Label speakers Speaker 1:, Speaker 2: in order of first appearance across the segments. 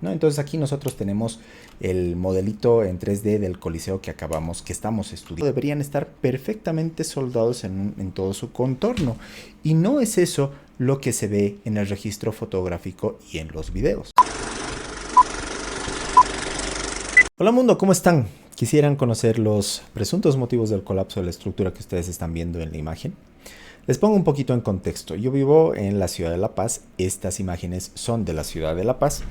Speaker 1: ¿no? Entonces aquí nosotros tenemos el modelito en 3D del Coliseo que estamos estudiando. Deberían estar perfectamente soldados en todo su contorno. Y no es eso lo que se ve en el registro fotográfico y en los videos. Hola mundo, ¿cómo están? ¿Quisieran conocer los presuntos motivos del colapso de la estructura que ustedes están viendo en la imagen? Les pongo un poquito en contexto. Yo vivo en la ciudad de La Paz. Estas imágenes son de la ciudad de La Paz.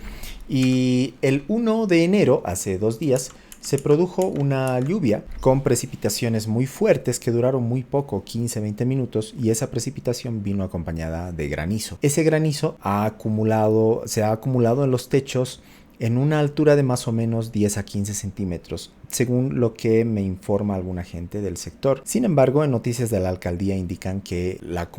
Speaker 1: Y el 1 de enero, hace 2 días, se produjo una lluvia con precipitaciones muy fuertes que duraron muy poco, 15-20 minutos, y esa precipitación vino acompañada de granizo. Ese granizo se ha acumulado en los techos en una altura de más o menos 10 a 15 centímetros, según lo que me informa alguna gente del sector. Sin embargo, en noticias de la alcaldía indican que la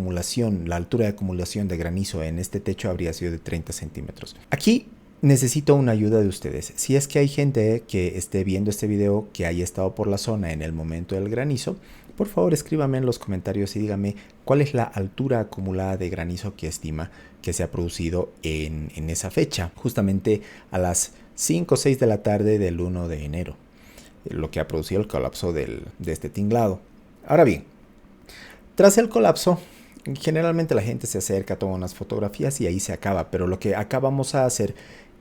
Speaker 1: altura de acumulación de granizo en este techo habría sido de 30 centímetros. Aquí necesito una ayuda de ustedes. Si es que hay gente que esté viendo este video que haya estado por la zona en el momento del granizo, por favor escríbame en los comentarios y dígame cuál es la altura acumulada de granizo que estima que se ha producido en esa fecha, justamente a las 5 o 6 de la tarde del 1 de enero, lo que ha producido el colapso de este tinglado. Ahora bien, tras el colapso, generalmente la gente se acerca, toma unas fotografías y ahí se acaba, pero lo que acá vamos a hacer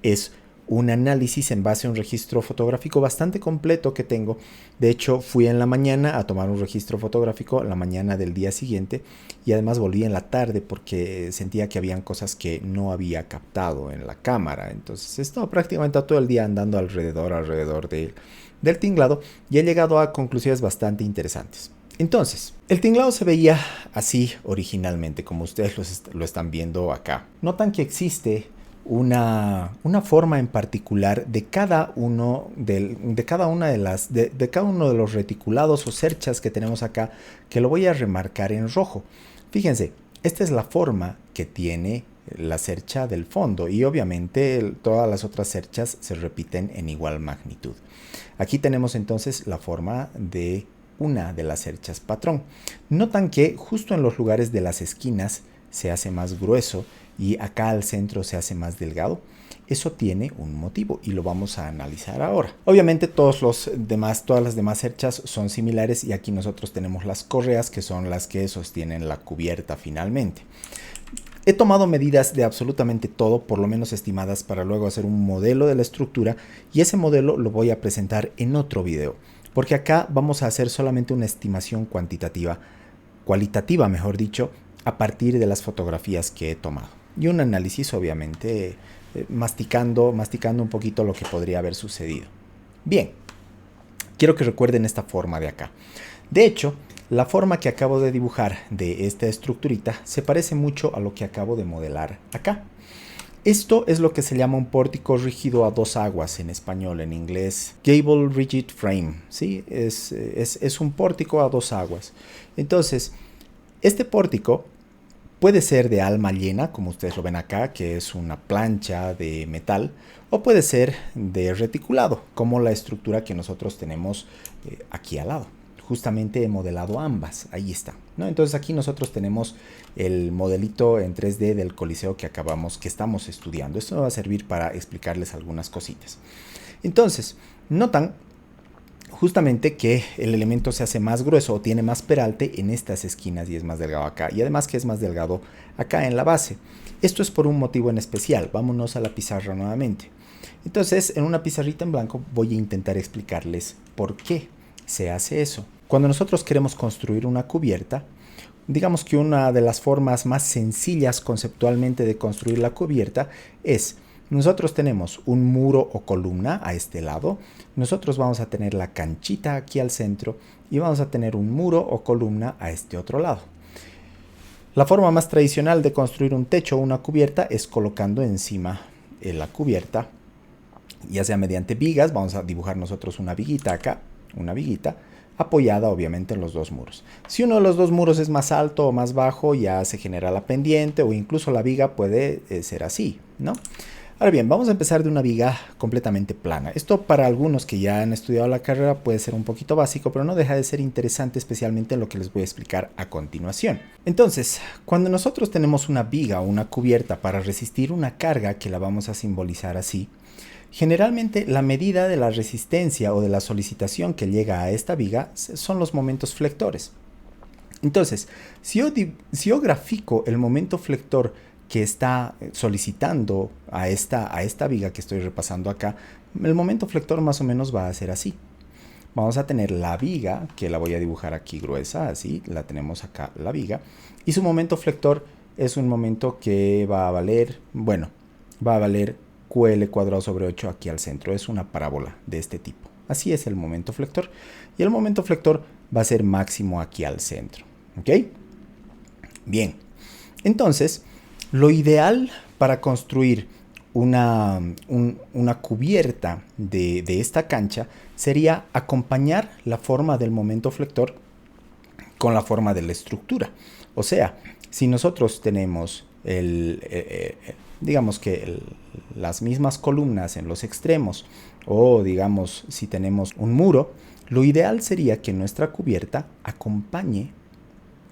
Speaker 1: es un análisis en base a un registro fotográfico bastante completo que tengo. De hecho, fui en la mañana a tomar un registro fotográfico, la mañana del día siguiente, y además volví en la tarde porque sentía que habían cosas que no había captado en la cámara. Entonces he estado prácticamente todo el día andando alrededor del tinglado y he llegado a conclusiones bastante interesantes. Entonces, el tinglado se veía así originalmente, como ustedes lo están viendo acá. Notan que existe una forma en particular de cada uno de cada uno de los reticulados o cerchas que tenemos acá, que lo voy a remarcar en rojo. Fíjense, esta es la forma que tiene la cercha del fondo y obviamente todas las otras cerchas se repiten en igual magnitud. Aquí tenemos entonces la forma de una de las cerchas patrón. Notan que justo en los lugares de las esquinas se hace más grueso y acá al centro se hace más delgado. Eso tiene un motivo y lo vamos a analizar ahora. Obviamente todas las demás cerchas son similares y aquí nosotros tenemos las correas que son las que sostienen la cubierta finalmente. He tomado medidas de absolutamente todo, por lo menos estimadas, para luego hacer un modelo de la estructura y ese modelo lo voy a presentar en otro video, porque acá vamos a hacer solamente una estimación cualitativa mejor dicho, a partir de las fotografías que he tomado. Y un análisis obviamente masticando un poquito lo que podría haber sucedido. Bien, quiero que recuerden esta forma de acá. De hecho, la forma que acabo de dibujar de esta estructurita se parece mucho a lo que acabo de modelar acá. Esto es lo que se llama un pórtico rígido a 2 aguas en español, en inglés Gable Rigid Frame, ¿sí? Es un pórtico a 2 aguas. Entonces, este pórtico puede ser de alma llena, como ustedes lo ven acá, que es una plancha de metal, o puede ser de reticulado, como la estructura que nosotros tenemos aquí al lado. Justamente he modelado ambas, ahí está, ¿no? Entonces aquí nosotros tenemos el modelito en 3D del Coliseo que estamos estudiando. Esto va a servir para explicarles algunas cositas. Entonces, notan justamente que el elemento se hace más grueso o tiene más peralte en estas esquinas y es más delgado acá. Y además que es más delgado acá en la base. Esto es por un motivo en especial. Vámonos a la pizarra nuevamente. Entonces, en una pizarrita en blanco voy a intentar explicarles por qué se hace eso. Cuando nosotros queremos construir una cubierta, digamos que una de las formas más sencillas conceptualmente de construir la cubierta es: nosotros tenemos un muro o columna a este lado, nosotros vamos a tener la canchita aquí al centro y vamos a tener un muro o columna a este otro lado. La forma más tradicional de construir un techo o una cubierta es colocando encima la cubierta, ya sea mediante vigas. Vamos a dibujar nosotros una viguita acá, una viguita apoyada obviamente en los dos muros. Si uno de los dos muros es más alto o más bajo, ya se genera la pendiente o incluso la viga puede ser así, ¿no? Ahora bien, vamos a empezar de una viga completamente plana. Esto para algunos que ya han estudiado la carrera puede ser un poquito básico, pero no deja de ser interesante, especialmente en lo que les voy a explicar a continuación. Entonces, cuando nosotros tenemos una viga o una cubierta para resistir una carga, que la vamos a simbolizar así, generalmente la medida de la resistencia o de la solicitación que llega a esta viga son los momentos flectores. Entonces, si yo grafico el momento flector que está solicitando a esta viga que estoy repasando acá, el momento flector más o menos va a ser así. Vamos a tener la viga, que la voy a dibujar aquí gruesa, así, la tenemos acá la viga, y su momento flector es un momento que va a valer, bueno, va a valer QL cuadrado sobre 8 aquí al centro, es una parábola de este tipo. Así es el momento flector, y el momento flector va a ser máximo aquí al centro, ¿ok? Bien, entonces, lo ideal para construir una cubierta de esta cancha sería acompañar la forma del momento flector con la forma de la estructura. O sea, si nosotros tenemos digamos que las mismas columnas en los extremos, o digamos si tenemos un muro, lo ideal sería que nuestra cubierta acompañe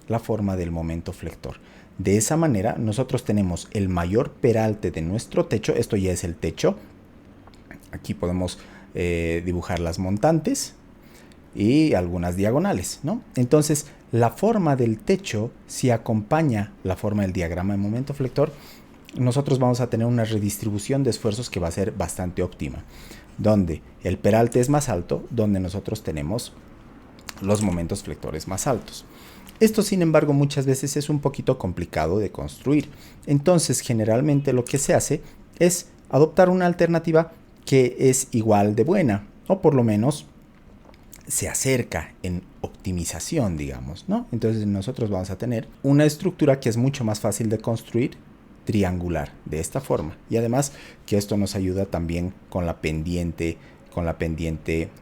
Speaker 1: la forma del momento flector. De esa manera nosotros tenemos el mayor peralte de nuestro techo. Esto ya es el techo. Aquí podemos dibujar las montantes y algunas diagonales, ¿no? Entonces la forma del techo, si acompaña la forma del diagrama de momento flector, nosotros vamos a tener una redistribución de esfuerzos que va a ser bastante óptima, donde el peralte es más alto, donde nosotros tenemos los momentos flectores más altos. Esto, sin embargo, muchas veces es un poquito complicado de construir. Entonces, generalmente lo que se hace es adoptar una alternativa que es igual de buena, o por lo menos se acerca en optimización, digamos, ¿no? Entonces nosotros vamos a tener una estructura que es mucho más fácil de construir, triangular, de esta forma. Y además que esto nos ayuda también con la pendiente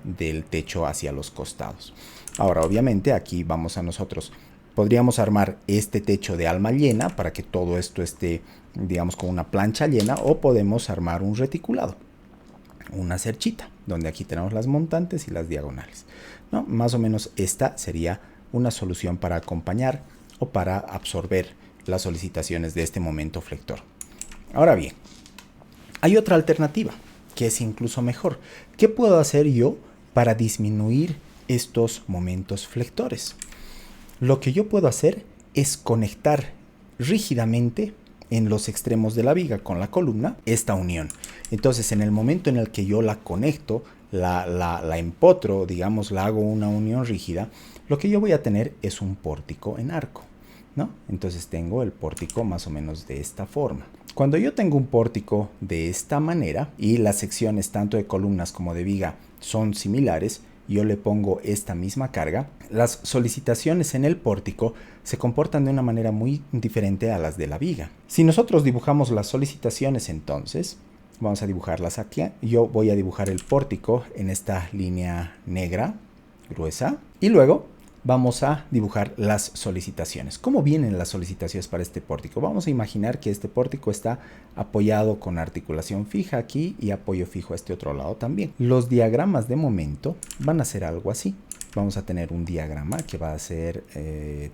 Speaker 1: del techo hacia los costados. Ahora, obviamente, aquí vamos a nosotros. Podríamos armar este techo de alma llena para que todo esto esté, digamos, con una plancha llena, o podemos armar un reticulado, una cerchita, donde aquí tenemos las montantes y las diagonales, ¿no? Más o menos esta sería una solución para acompañar o para absorber las solicitaciones de este momento flector. Ahora bien, hay otra alternativa que es incluso mejor. ¿Qué puedo hacer yo para disminuir estos momentos flectores? Lo que yo puedo hacer es conectar rígidamente en los extremos de la viga con la columna esta unión. Entonces, en el momento en el que yo la conecto, la empotro, digamos, la hago una unión rígida, lo que yo voy a tener es un pórtico en arco, ¿no? Entonces tengo el pórtico más o menos de esta forma. Cuando yo tengo un pórtico de esta manera y las secciones tanto de columnas como de viga son similares, yo le pongo esta misma carga, las solicitaciones en el pórtico se comportan de una manera muy diferente a las de la viga. Si nosotros dibujamos las solicitaciones, entonces vamos a dibujarlas aquí. Yo voy a dibujar el pórtico en esta línea negra gruesa y luego vamos a dibujar las solicitaciones. ¿Cómo vienen las solicitaciones para este pórtico? Vamos a imaginar que este pórtico está apoyado con articulación fija aquí y apoyo fijo a este otro lado también. Los diagramas de momento van a ser algo así. Vamos a tener un diagrama que va a ser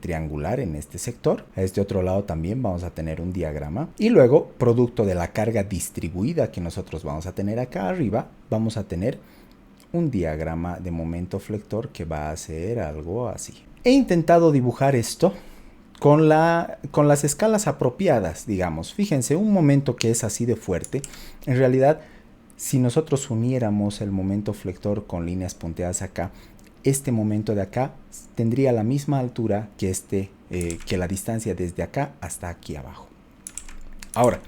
Speaker 1: triangular en este sector. A este otro lado también vamos a tener un diagrama. Y luego, producto de la carga distribuida que nosotros vamos a tener acá arriba, vamos a tener un diagrama de momento flector que va a ser algo así. He intentado dibujar esto con las escalas apropiadas, digamos. Fíjense, un momento que es así de fuerte, en realidad, si nosotros uniéramos el momento flector con líneas punteadas acá, este momento de acá tendría la misma altura que que la distancia desde acá hasta aquí abajo. Ahora,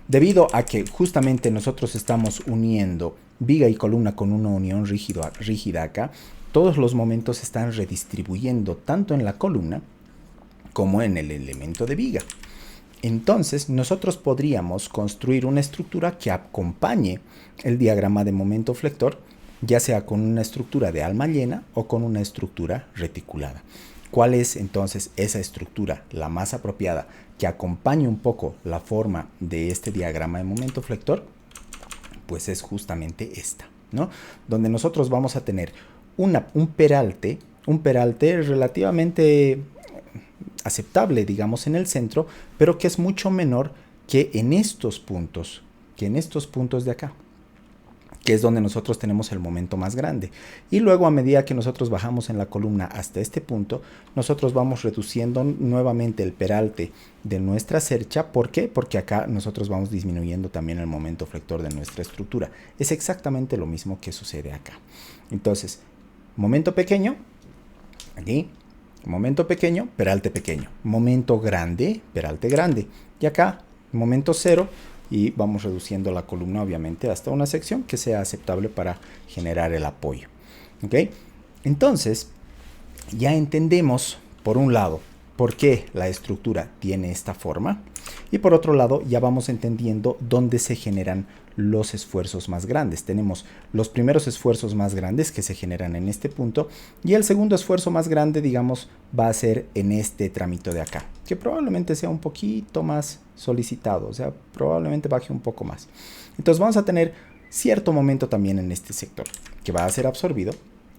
Speaker 1: debido a que justamente nosotros estamos uniendo viga y columna con una unión rígida acá, todos los momentos se están redistribuyendo tanto en la columna como en el elemento de viga. Entonces nosotros podríamos construir una estructura que acompañe el diagrama de momento flector, ya sea con una estructura de alma llena o con una estructura reticulada. ¿Cuál es entonces esa estructura, la más apropiada, que acompañe un poco la forma de este diagrama de momento flector? Pues es justamente esta, ¿no? Donde nosotros vamos a tener un peralte relativamente aceptable, digamos, en el centro, pero que es mucho menor que en estos puntos de acá, que es donde nosotros tenemos el momento más grande. Y luego, a medida que nosotros bajamos en la columna hasta este punto, nosotros vamos reduciendo nuevamente el peralte de nuestra cercha. ¿Por qué? Porque acá nosotros vamos disminuyendo también el momento flector de nuestra estructura. Es exactamente lo mismo que sucede acá. Entonces, momento pequeño, aquí, momento pequeño, peralte pequeño. Momento grande, peralte grande. Y acá, momento cero, y vamos reduciendo la columna obviamente hasta una sección que sea aceptable para generar el apoyo. ¿Ok? Entonces, ya entendemos, por un lado, por qué la estructura tiene esta forma, y por otro lado, ya vamos entendiendo dónde se generan los esfuerzos más grandes. Tenemos los primeros esfuerzos más grandes que se generan en este punto, y el segundo esfuerzo más grande, digamos, va a ser en este tramito de acá, que probablemente sea un poquito más solicitado, o sea, probablemente baje un poco más. Entonces vamos a tener cierto momento también en este sector, que va a ser absorbido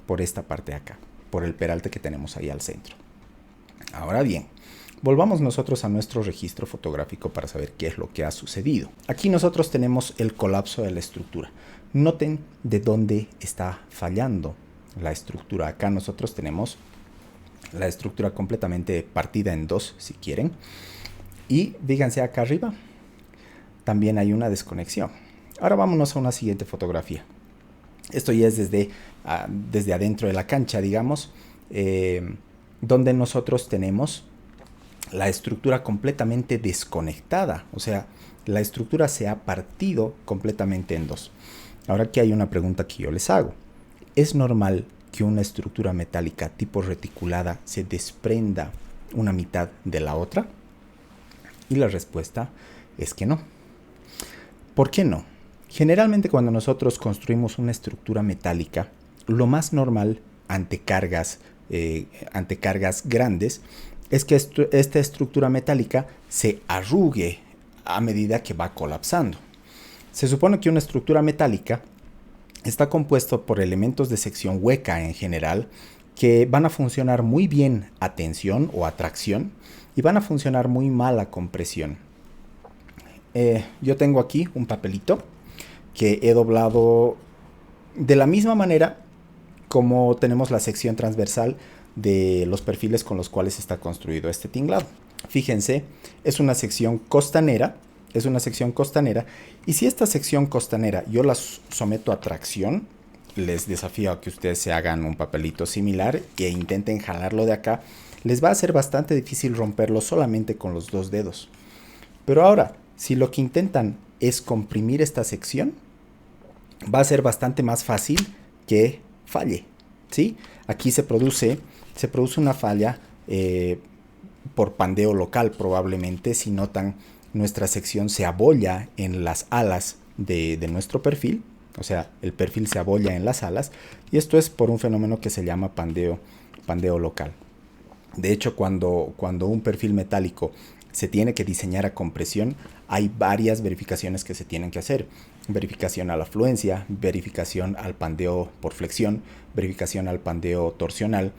Speaker 1: por esta parte de acá, por el peralte que tenemos ahí al centro. Ahora bien, volvamos nosotros a nuestro registro fotográfico para saber qué es lo que ha sucedido. Aquí nosotros tenemos el colapso de la estructura. Noten de dónde está fallando la estructura. Acá nosotros tenemos la estructura completamente partida en dos, si quieren. Y fíjense acá arriba, también hay una desconexión. Ahora vámonos a una siguiente fotografía. Esto ya es desde adentro de la cancha, digamos, donde nosotros tenemos la estructura completamente desconectada. O sea, la estructura se ha partido completamente en dos. Ahora aquí hay una pregunta que yo les hago. ¿Es normal que una estructura metálica tipo reticulada se desprenda una mitad de la otra? Y la respuesta es que no. ¿Por qué no? Generalmente cuando nosotros construimos una estructura metálica, lo más normal ante cargas grandes es que esta estructura metálica se arrugue a medida que va colapsando. Se supone que una estructura metálica está compuesto por elementos de sección hueca en general que van a funcionar muy bien a tensión o a tracción y van a funcionar muy mal a compresión. Yo tengo aquí un papelito que he doblado de la misma manera como tenemos la sección transversal de los perfiles con los cuales está construido este tinglado. Fíjense, es una sección costanera, y si esta sección costanera yo la someto a tracción, les desafío a que ustedes se hagan un papelito similar e intenten jalarlo de acá. Les va a ser bastante difícil romperlo solamente con los dos dedos. Pero ahora, si lo que intentan es comprimir esta sección, va a ser bastante más fácil que falle, ¿sí? Aquí se produce una falla por pandeo local probablemente. Si notan, nuestra sección se abolla en las alas de nuestro perfil. O sea, el perfil se abolla en las alas. Y esto es por un fenómeno que se llama pandeo local. De hecho, cuando un perfil metálico se tiene que diseñar a compresión, hay varias verificaciones que se tienen que hacer. Verificación a la fluencia, verificación al pandeo por flexión, verificación al pandeo torsional,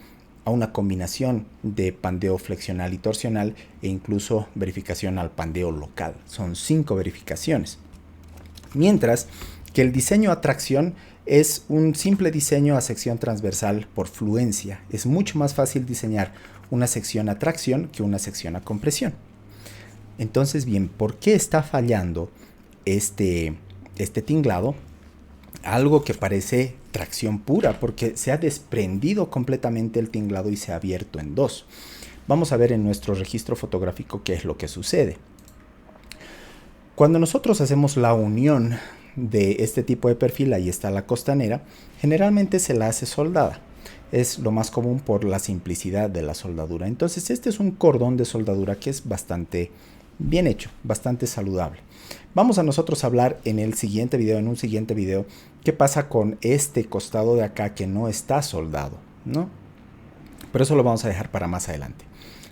Speaker 1: a una combinación de pandeo flexional y torsional e incluso verificación al pandeo local. Son 5 verificaciones. Mientras que el diseño a tracción es un simple diseño a sección transversal por fluencia. Es mucho más fácil diseñar una sección a tracción que una sección a compresión. Entonces, bien, ¿por qué está fallando este tinglado? Algo que parece tracción pura, porque se ha desprendido completamente el tinglado y se ha abierto en dos. Vamos a ver en nuestro registro fotográfico qué es lo que sucede. Cuando nosotros hacemos la unión de este tipo de perfil, ahí está la costanera, generalmente se la hace soldada. Es lo más común por la simplicidad de la soldadura. Entonces este es un cordón de soldadura que es bastante bien hecho, bastante saludable. Vamos a nosotros hablar en un siguiente video, qué pasa con este costado de acá que no está soldado, ¿no? Pero eso lo vamos a dejar para más adelante.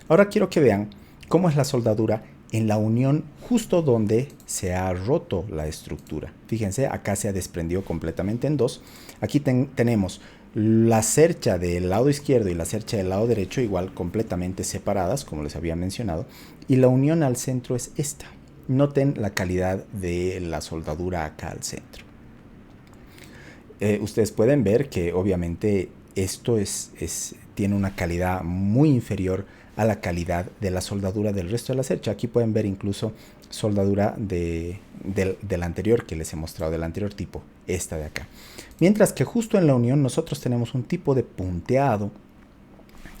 Speaker 1: Ahora quiero que vean cómo es la soldadura en la unión justo donde se ha roto la estructura. Fíjense, acá se ha desprendido completamente en dos. Aquí tenemos la cercha del lado izquierdo y la cercha del lado derecho igual completamente separadas, como les había mencionado, y la unión al centro es esta. Noten la calidad de la soldadura acá al centro. Ustedes pueden ver que obviamente esto tiene una calidad muy inferior a la calidad de la soldadura del resto de la cercha. Aquí pueden ver incluso soldadura del anterior que les he mostrado, del anterior tipo, esta de acá. Mientras que justo en la unión nosotros tenemos un tipo de punteado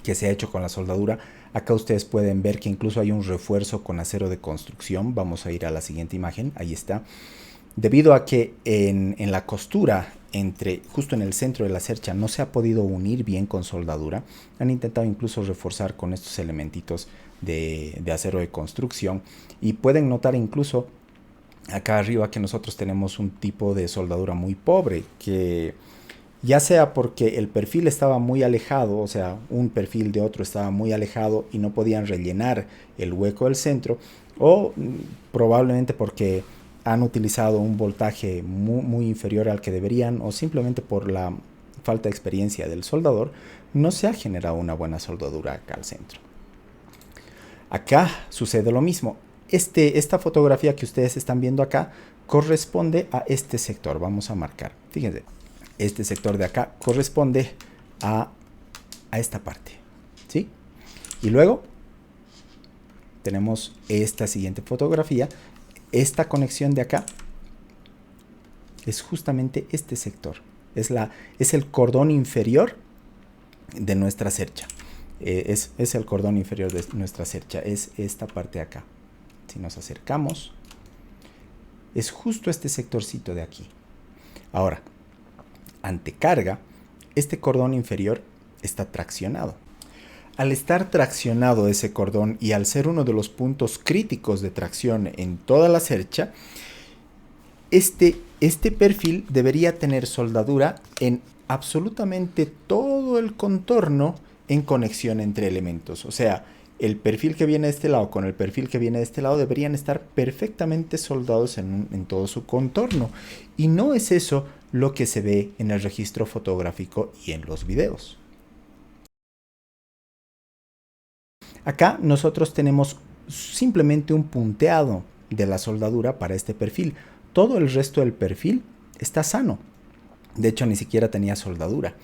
Speaker 1: que se ha hecho con la soldadura. Acá ustedes pueden ver que incluso hay un refuerzo con acero de construcción. Vamos a ir a la siguiente imagen, ahí está. Debido a que en la costura, justo en el centro de la cercha, no se ha podido unir bien con soldadura, han intentado incluso reforzar con estos elementitos de acero de construcción. Y pueden notar incluso acá arriba que nosotros tenemos un tipo de soldadura muy pobre, que ya sea porque el perfil estaba muy alejado, o sea, un perfil de otro estaba muy alejado y no podían rellenar el hueco del centro, o probablemente porque han utilizado un voltaje muy inferior al que deberían, o simplemente por la falta de experiencia del soldador, no se ha generado una buena soldadura acá al centro. Acá sucede lo mismo. Esta fotografía que ustedes están viendo acá corresponde a este sector. Vamos a marcar. Fíjense, este sector de acá corresponde a esta parte, ¿sí? Y luego tenemos esta siguiente fotografía. Esta conexión de acá es justamente este sector. Es el cordón inferior de nuestra cercha. Es el cordón inferior de nuestra cercha. Es esta parte de acá. Si nos acercamos, es justo este sectorcito de aquí. Ahora, ante carga, este cordón inferior está traccionado. Al estar traccionado ese cordón y al ser uno de los puntos críticos de tracción en toda la cercha, este perfil debería tener soldadura en absolutamente todo el contorno en conexión entre elementos. O sea, el perfil que viene de este lado con el perfil que viene de este lado deberían estar perfectamente soldados en todo su contorno. Y no es eso lo que se ve en el registro fotográfico y en los videos. Acá nosotros tenemos simplemente un punteado de la soldadura para este perfil. Todo el resto del perfil está sano. De hecho, ni siquiera tenía soldadura.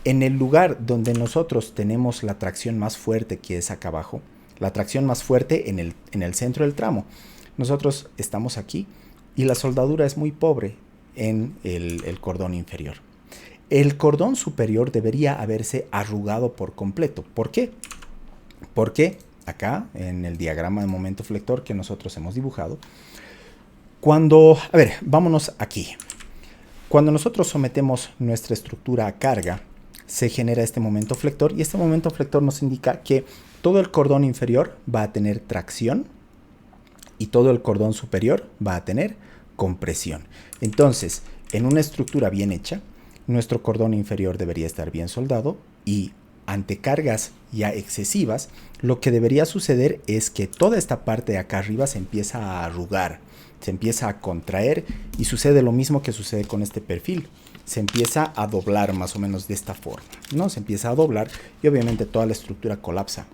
Speaker 1: En el lugar donde nosotros tenemos la tracción más fuerte, que es acá abajo, la tracción más fuerte en el centro del tramo, nosotros estamos aquí y la soldadura es muy pobre en el cordón inferior. El cordón superior debería haberse arrugado por completo. ¿Por qué? Porque acá, en el diagrama de momento flector que nosotros hemos dibujado, vámonos aquí. Cuando nosotros sometemos nuestra estructura a carga, se genera este momento flector y este momento flector nos indica que todo el cordón inferior va a tener tracción y todo el cordón superior va a tener compresión. Entonces, en una estructura bien hecha, nuestro cordón inferior debería estar bien soldado y ante cargas ya excesivas, lo que debería suceder es que toda esta parte de acá arriba se empieza a arrugar, se empieza a contraer y sucede lo mismo que sucede con este perfil. Se empieza a doblar más o menos de esta forma, ¿no? Se empieza a doblar y obviamente toda la estructura colapsa.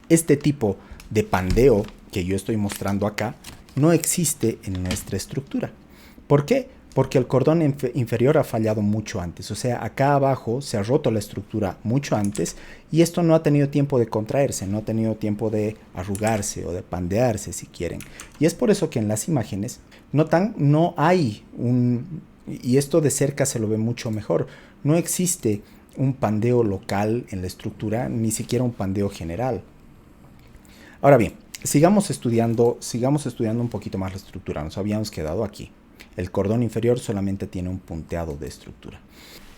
Speaker 1: Este tipo de pandeo que yo estoy mostrando acá no existe en nuestra estructura. ¿Por qué? Porque el cordón inferior ha fallado mucho antes. O sea, acá abajo se ha roto la estructura mucho antes y esto no ha tenido tiempo de contraerse, no ha tenido tiempo de arrugarse o de pandearse si quieren. Y es por eso que en las imágenes notan, no hay y esto de cerca se lo ve mucho mejor, no existe un pandeo local en la estructura, ni siquiera un pandeo general. Ahora bien, sigamos estudiando un poquito más la estructura. Nos habíamos quedado aquí. El cordón inferior solamente tiene un punteado de estructura.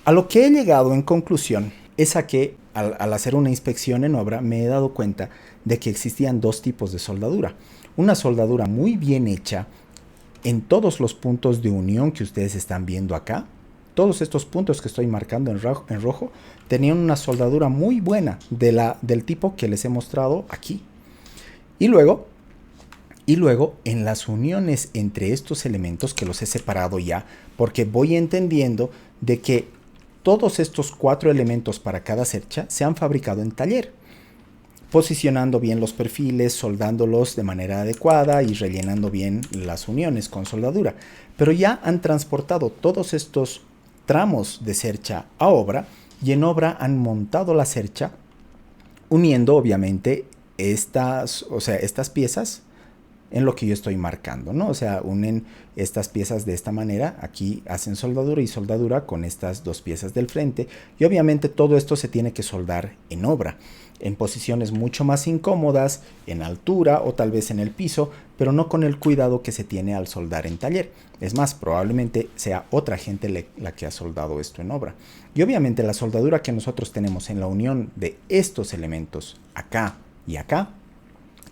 Speaker 1: A lo que he llegado en conclusión es a que al hacer una inspección en obra me he dado cuenta de que existían dos tipos de soldadura. Una soldadura muy bien hecha en todos los puntos de unión que ustedes están viendo acá. Todos estos puntos que estoy marcando en rojo tenían una soldadura muy buena del tipo que les he mostrado aquí. Y luego Y luego en las uniones entre estos elementos, que los he separado ya, porque voy entendiendo de que todos estos 4 elementos para cada cercha se han fabricado en taller, posicionando bien los perfiles, soldándolos de manera adecuada y rellenando bien las uniones con soldadura. Pero ya han transportado todos estos tramos de cercha a obra, y en obra han montado la cercha uniendo obviamente estas piezas en lo que yo estoy marcando, ¿no? O sea, unen estas piezas de esta manera, aquí hacen soldadura y soldadura con estas 2 piezas del frente, y obviamente todo esto se tiene que soldar en obra, en posiciones mucho más incómodas, en altura o tal vez en el piso, pero no con el cuidado que se tiene al soldar en taller. Es más, probablemente sea otra gente la que ha soldado esto en obra. Y obviamente la soldadura que nosotros tenemos en la unión de estos elementos acá y acá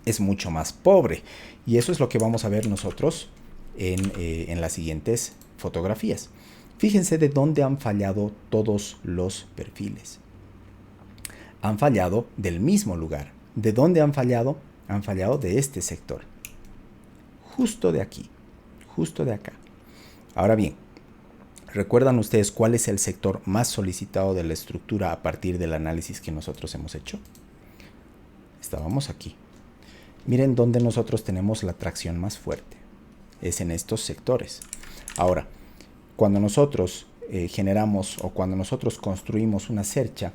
Speaker 1: es mucho más pobre, y eso es lo que vamos a ver nosotros en las siguientes fotografías. Fíjense de dónde han fallado todos los perfiles. Han fallado del mismo lugar. ¿De dónde han fallado? Han fallado de este sector, justo de aquí, justo de acá. Ahora bien, ¿recuerdan ustedes cuál es el sector más solicitado de la estructura a partir del análisis que nosotros hemos hecho? Estábamos aquí. Miren dónde nosotros tenemos la tracción más fuerte. Es en estos sectores. Ahora, cuando nosotros generamos o cuando nosotros construimos una cercha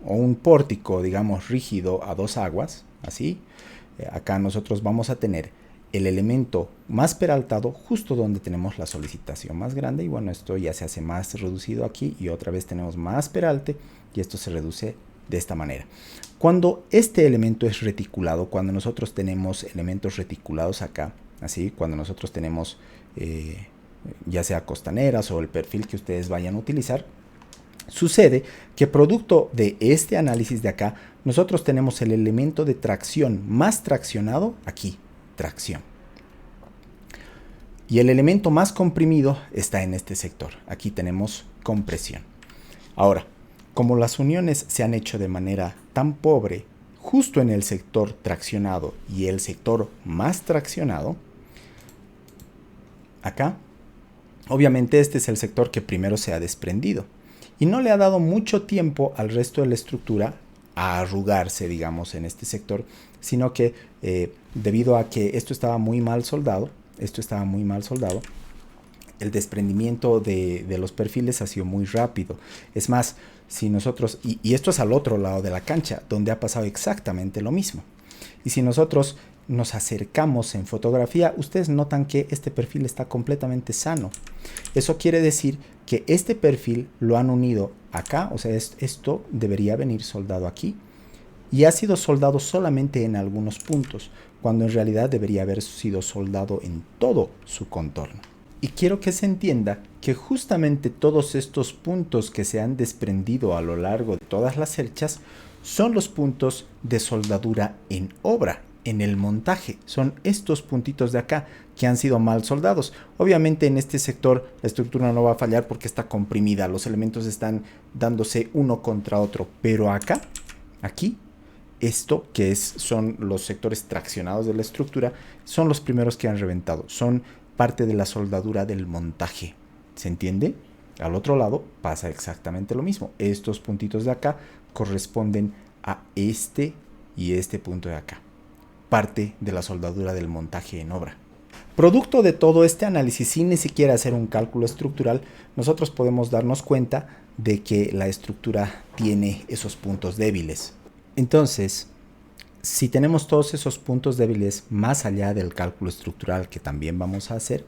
Speaker 1: o un pórtico, digamos, rígido a 2 aguas, así, acá nosotros vamos a tener el elemento más peraltado justo donde tenemos la solicitación más grande, y bueno, esto ya se hace más reducido aquí, y otra vez tenemos más peralte, y esto se reduce de esta manera. Cuando este elemento es reticulado, cuando nosotros tenemos elementos reticulados acá, así, cuando nosotros tenemos ya sea costaneras o el perfil que ustedes vayan a utilizar, sucede que producto de este análisis de acá, nosotros tenemos el elemento de tracción más traccionado aquí, tracción. Y el elemento más comprimido está en este sector. Aquí tenemos compresión. Ahora, como las uniones se han hecho de manera tan pobre justo en el sector traccionado y el sector más traccionado, acá, obviamente este es el sector que primero se ha desprendido y no le ha dado mucho tiempo al resto de la estructura a arrugarse, digamos, en este sector, sino que debido a que esto estaba muy mal soldado, el desprendimiento de los perfiles ha sido muy rápido. Es más, si nosotros, y esto es al otro lado de la cancha, donde ha pasado exactamente lo mismo. Y si nosotros nos acercamos en fotografía, ustedes notan que este perfil está completamente sano. Eso quiere decir que este perfil lo han unido acá, o sea, esto debería venir soldado aquí, y ha sido soldado solamente en algunos puntos, cuando en realidad debería haber sido soldado en todo su contorno. Y quiero que se entienda que justamente todos estos puntos que se han desprendido a lo largo de todas las cerchas son los puntos de soldadura en obra, en el montaje. Son estos puntitos de acá que han sido mal soldados. Obviamente en este sector la estructura no va a fallar porque está comprimida, los elementos están dándose uno contra otro, pero acá, aquí, esto que son los sectores traccionados de la estructura, son los primeros que han reventado, son parte de la soldadura del montaje. ¿Se entiende? Al otro lado pasa exactamente lo mismo. Estos puntitos de acá corresponden a este y este punto de acá, parte de la soldadura del montaje en obra. Producto de todo este análisis, sin ni siquiera hacer un cálculo estructural, nosotros podemos darnos cuenta de que la estructura tiene esos puntos débiles. Entonces, si tenemos todos esos puntos débiles más allá del cálculo estructural que también vamos a hacer,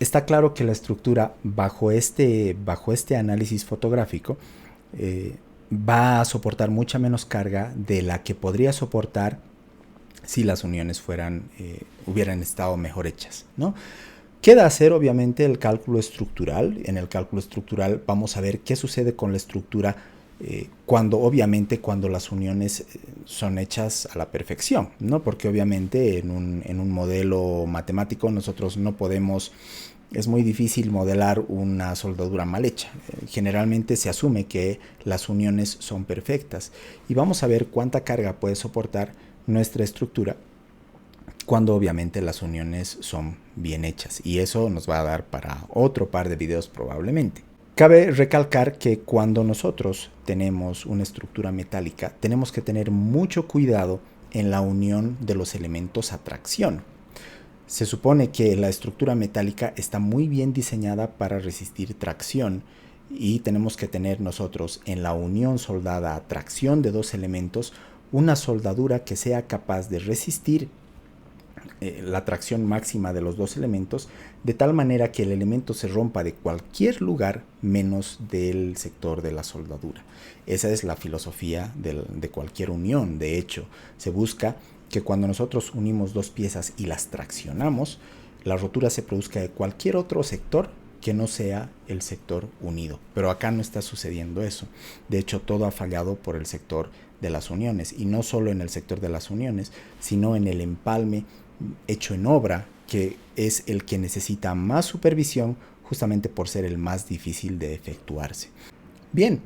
Speaker 1: está claro que la estructura bajo este análisis fotográfico va a soportar mucha menos carga de la que podría soportar si las uniones hubieran estado mejor hechas, ¿no? Queda hacer obviamente el cálculo estructural. En el cálculo estructural vamos a ver qué sucede con la estructura cuando las uniones son hechas a la perfección, ¿no? Porque obviamente en un modelo matemático nosotros no podemos, es muy difícil modelar una soldadura mal hecha. Generalmente se asume que las uniones son perfectas y vamos a ver cuánta carga puede soportar nuestra estructura cuando obviamente las uniones son bien hechas, y eso nos va a dar para otro par de videos probablemente. Cabe recalcar que cuando nosotros tenemos una estructura metálica tenemos que tener mucho cuidado en la unión de los elementos a tracción. Se supone que la estructura metálica está muy bien diseñada para resistir tracción, y tenemos que tener nosotros en la unión soldada a tracción de dos elementos una soldadura que sea capaz de resistir la tracción máxima de los dos elementos, de tal manera que el elemento se rompa de cualquier lugar menos del sector de la soldadura. Esa es la filosofía de cualquier unión. De hecho, se busca que cuando nosotros unimos dos piezas y las traccionamos, la rotura se produzca de cualquier otro sector que no sea el sector unido. Pero acá no está sucediendo eso. De hecho, todo ha fallado por el sector de las uniones, y no solo en el sector de las uniones, sino en el empalme hecho en obra, que es el que necesita más supervisión justamente por ser el más difícil de efectuarse. Bien,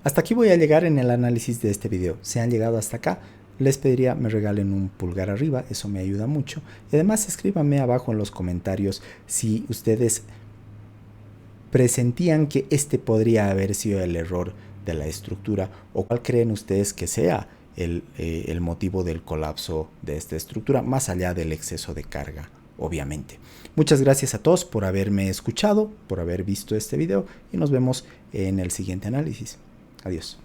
Speaker 1: hasta aquí voy a llegar en el análisis de este video. Si han llegado hasta acá, les pediría me regalen un pulgar arriba, eso me ayuda mucho. Y además escríbanme abajo en los comentarios si ustedes presentían que este podría haber sido el error de la estructura, o cuál creen ustedes que sea el motivo del colapso de esta estructura, más allá del exceso de carga, obviamente. Muchas gracias a todos por haberme escuchado, por haber visto este video, y nos vemos en el siguiente análisis. Adiós.